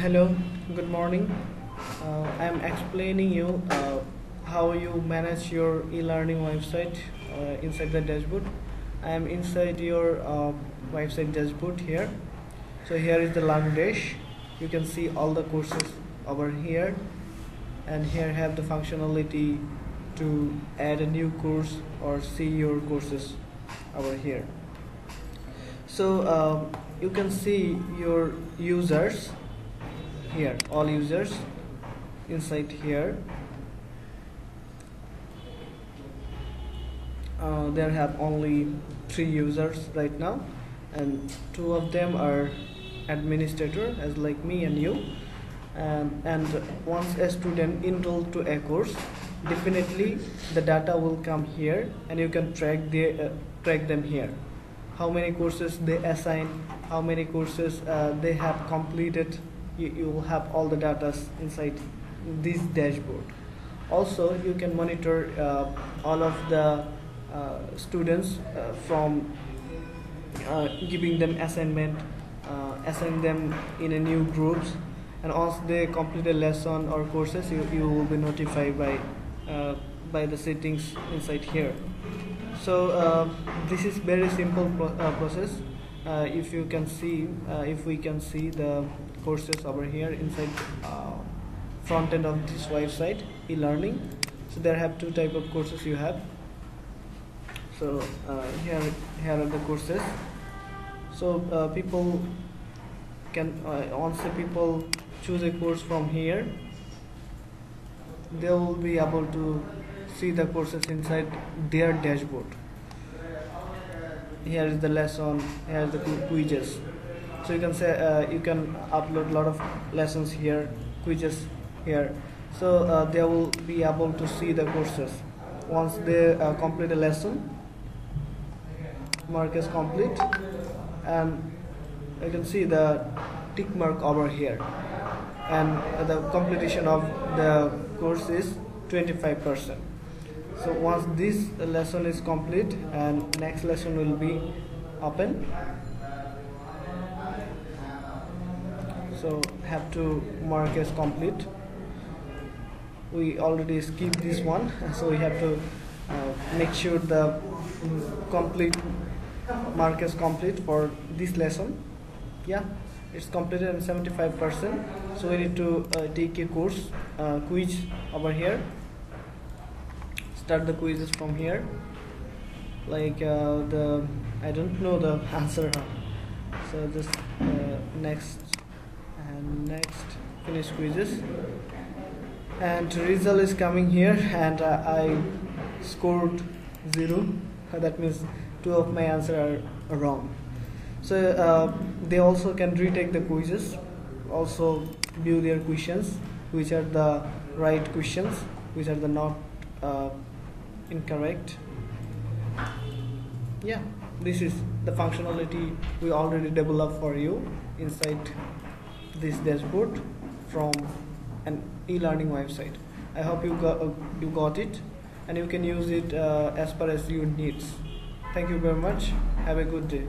Hello, good morning. I am explaining you how you manage your e-learning website inside the dashboard. I am inside your website dashboard here. So here is the learning dash. You can see all the courses over here, and here have the functionality to add a new course or see your courses over here. So you can see your users here, all users inside here. There have only 3 users right now, and 2 of them are administrator as like me and you, and once a student enrolled to a course, definitely the data will come here and you can track them here. How many courses they assign, how many courses they have completed. You will have all the data inside this dashboard. Also, you can monitor all of the students from giving them assignment, assign them in a new groups, and once they complete a lesson or courses, you will be notified by the settings inside here. So this is very simple process. If you can see, if we can see the courses over here inside front end of this website e-learning. So there have 2 type of courses you have. So here are the courses. So people can once the people choose a course from here, they will be able to see the courses inside their dashboard. Here is the lesson, here are the quizzes. So you can say you can upload a lot of lessons here, quizzes here. So they will be able to see the courses. Once they complete a lesson, mark as complete, and you can see the tick mark over here, and the completion of the course is 25%. So once this lesson is complete and next lesson will be open, so have to mark as complete. We already skipped this one, so we have to make sure the complete mark as complete for this lesson. Yeah, it's completed at 75%. So we need to take a course quiz over here. Start the quizzes from here, like I don't know the answer, so just next and next, finish quizzes, and result is coming here, and I scored 0. That means 2 of my answers are wrong. So they also can retake the quizzes, also view their questions, which are the right questions, which are the not incorrect. Yeah, this is the functionality we already developed for you inside this dashboard from an e-learning website. I hope you got it, and you can use it as per as your needs. Thank you very much. Have a good day.